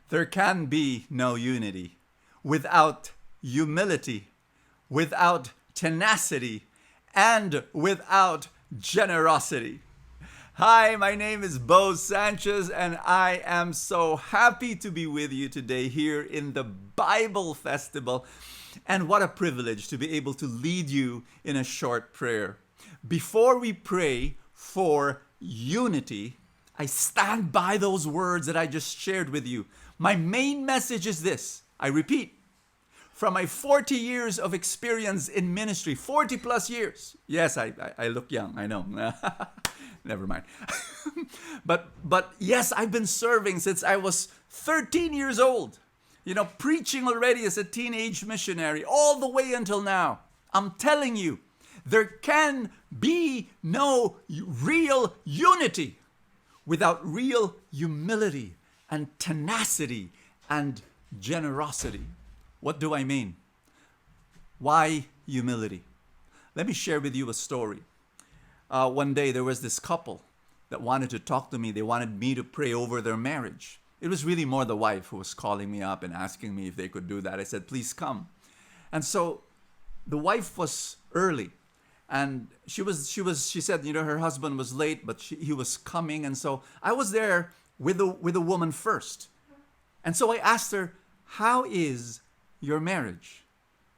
There can be no unity without humility, without tenacity, and without generosity. Hi, my name is Sanchez, and I am so happy to be with you today here in the Bible Festival. And what a privilege to be able to lead you in a short prayer. Before we pray for unity, I stand by those words that I just shared with you. My main message is this. I repeat, from my 40 years of experience in ministry, 40 plus years. Yes, I look young, I know. Never mind. but yes, I've been serving since I was 13 years old. Preaching already as a teenage missionary, all the way until now. I'm telling you, there can be no real unity without real humility and tenacity and generosity. What do I mean? Why humility? Let me share with you a story. One day there was this couple that wanted to talk to me. They wanted me to pray over their marriage. It was really more the wife who was calling me up and asking me if they could do that. I said, please come. And so the wife was early. And she said, her husband was late, but he was coming. And so I was there with the woman first. And so I asked her, how is your marriage?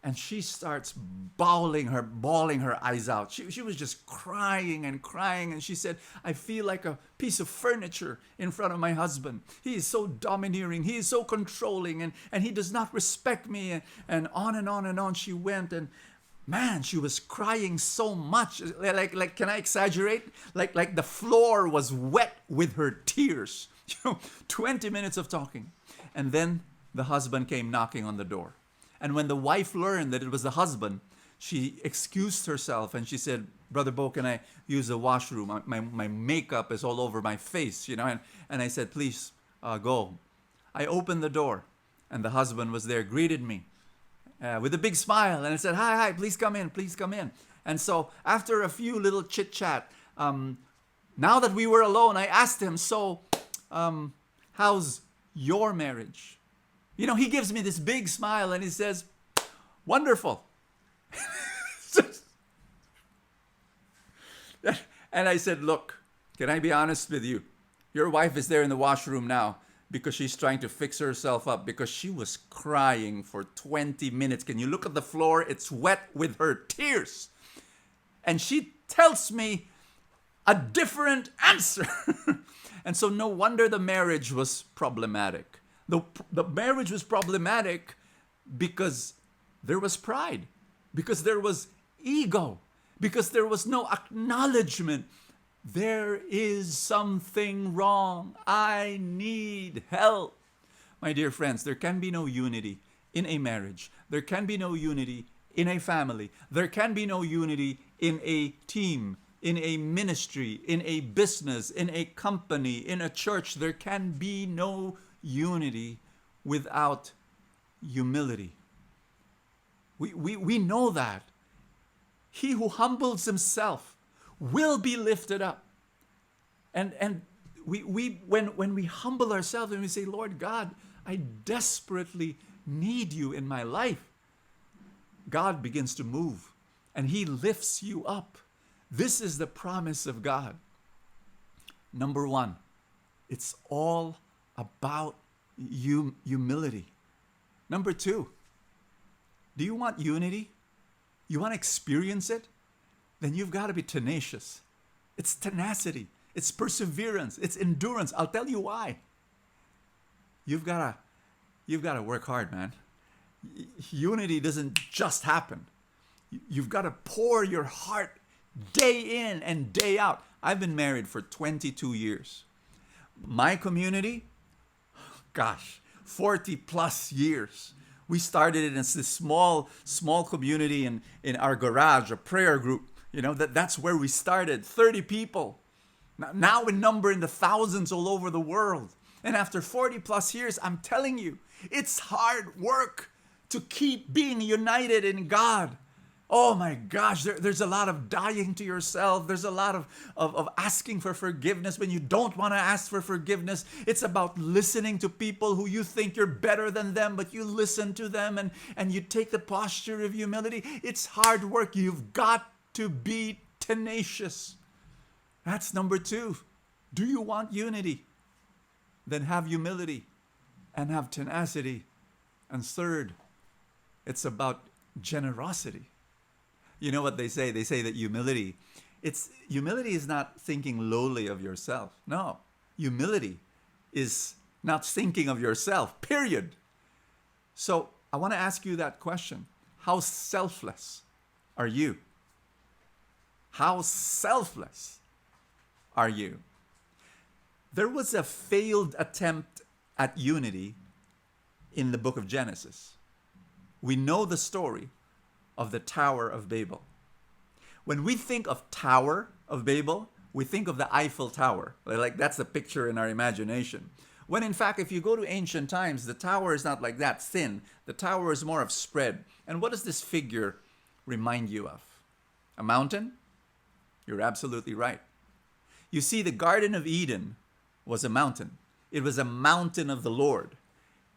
And she starts bawling her eyes out. She was just crying and crying. And she said, I feel like a piece of furniture in front of my husband. He is so domineering. He is so controlling. And he does not respect me. And on and on and on she went. And man, she was crying so much. Like, can I exaggerate? Like the floor was wet with her tears. 20 minutes of talking. And then the husband came knocking on the door. And when the wife learned that it was the husband, she excused herself and she said, Brother Bo, can I use the washroom? My makeup is all over my face, And I said, please go. I opened the door and the husband was there, greeted me with a big smile. And I said, hi, please come in. And so after a few little chit chat, now that we were alone, I asked him, so how's your marriage? He gives me this big smile and he says, wonderful. And I said, look, can I be honest with you? Your wife is there in the washroom now because she's trying to fix herself up because she was crying for 20 minutes. Can you look at the floor? It's wet with her tears. And she tells me a different answer. And so no wonder the marriage was problematic. The marriage was problematic because there was pride, because there was ego, because there was no acknowledgement. There is something wrong. I need help. My dear friends, there can be no unity in a marriage. There can be no unity in a family. There can be no unity in a team, in a ministry, in a business, in a company, in a church. There can be no unity without humility. We know that. He who humbles himself will be lifted up. And when we humble ourselves and we say, Lord God, I desperately need you in my life, God begins to move and he lifts you up. This is the promise of God. Number one, it's all about humility. Number two, do you want unity? You want to experience it? Then you've got to be tenacious. It's tenacity. It's perseverance. It's endurance. I'll tell you why. You've got to work hard, man. Unity doesn't just happen. You've got to pour your heart day in and day out. I've been married for 22 years. My community, 40 plus years. We started it as this small community in our garage, a prayer group. That's where we started. 30 people. Now we number in the thousands all over the world. And after 40 plus years, I'm telling you, it's hard work to keep being united in God. Oh my gosh, there's a lot of dying to yourself. There's a lot of asking for forgiveness when you don't want to ask for forgiveness. It's about listening to people who you think you're better than them, but you listen to them and you take the posture of humility. It's hard work. You've got to be tenacious. That's number 2. Do you want unity? Then have humility and have tenacity. And third, it's about generosity. You know what they say? They say that humility is not thinking lowly of yourself. No. Humility is not thinking of yourself, period. So I want to ask you that question. How selfless are you? How selfless are you? There was a failed attempt at unity in the book of Genesis. We know the story of the Tower of Babel. When we think of Tower of Babel, we think of the Eiffel Tower. Like that's the picture in our imagination. When in fact, if you go to ancient times, the tower is not like that thin. The tower is more of spread. And what does this figure remind you of? A mountain? You're absolutely right. You see, the Garden of Eden was a mountain. It was a mountain of the Lord.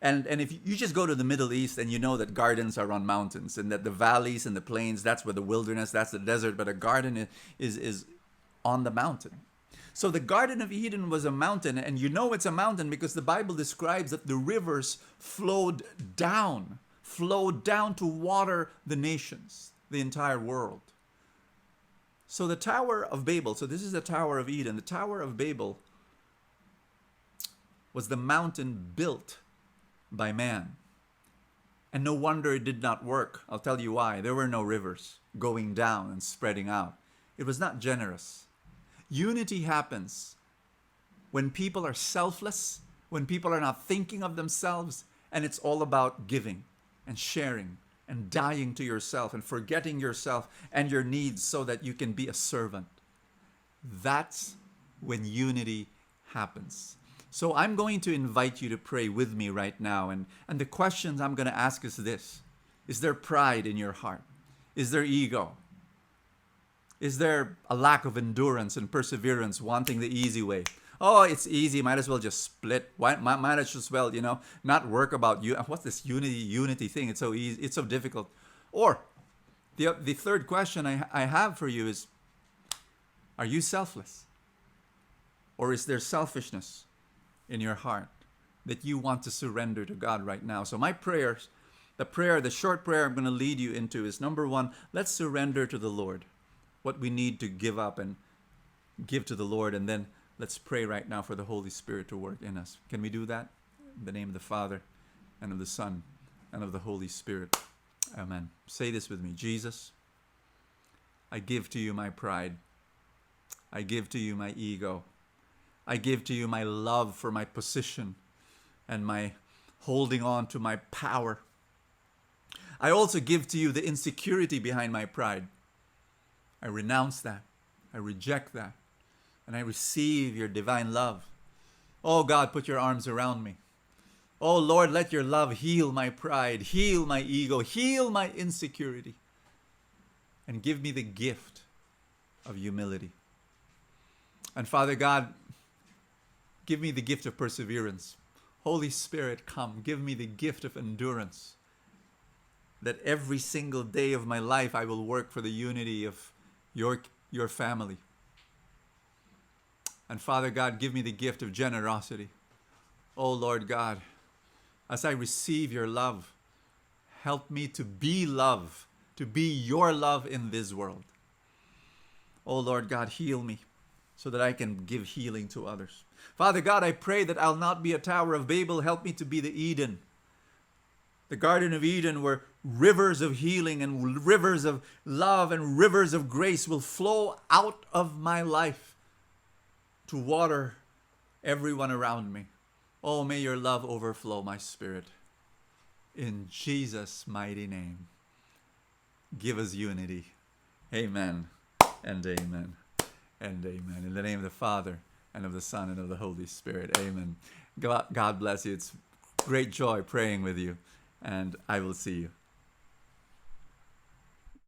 And if you just go to the Middle East and you know that gardens are on mountains and that the valleys and the plains, that's where the wilderness, that's the desert, but a garden is on the mountain. So the Garden of Eden was a mountain, and you know it's a mountain because the Bible describes that the rivers flowed down to water the nations, the entire world. So the Tower of Babel, so this is the Tower of Eden. The Tower of Babel was the mountain built by man. And no wonder it did not work. I'll tell you why. There were no rivers going down and spreading out. It was not generous. Unity happens when people are selfless, when people are not thinking of themselves, and it's all about giving and sharing and dying to yourself and forgetting yourself and your needs so that you can be a servant. That's when unity happens. So I'm going to invite you to pray with me right now. And the questions I'm going to ask is this. Is there pride in your heart? Is there ego? Is there a lack of endurance and perseverance, wanting the easy way? Oh, it's easy. Might as well just split. Might as well, not work about you. What's this unity thing? It's so easy. It's so difficult. Or the third question I have for you is, are you selfless? Or is there selfishness in your heart that you want to surrender to God right now? So my prayers, the short prayer I'm going to lead you into is, number 1, let's surrender to the Lord what we need to give up and give to the Lord. And then let's pray right now for the Holy Spirit to work in us. Can we do that? In the name of the Father, and of the Son, and of the Holy Spirit. Amen. Say this with me. Jesus, I give to you my pride. I give to you my ego. I give to you my love for my position and my holding on to my power. I also give to you the insecurity behind my pride. I renounce that. I reject that. And I receive your divine love. Oh God, put your arms around me. Oh Lord, let your love heal my pride, heal my ego, heal my insecurity. And give me the gift of humility. And Father God, give me the gift of perseverance. Holy Spirit, come, give me the gift of endurance. That every single day of my life I will work for the unity of your family. And Father God, give me the gift of generosity. Oh Lord God, as I receive your love, help me to be love, to be your love in this world. Oh Lord God, heal me so that I can give healing to others. Father God, I pray that I'll not be a Tower of Babel. Help me to be the Eden. The Garden of Eden, where rivers of healing and rivers of love and rivers of grace will flow out of my life to water everyone around me. Oh, may your love overflow my spirit. In Jesus' mighty name, give us unity. Amen and amen and amen. In the name of the Father, and of the Son, and of the Holy Spirit. Amen. God bless you. It's great joy praying with you. And I will see you.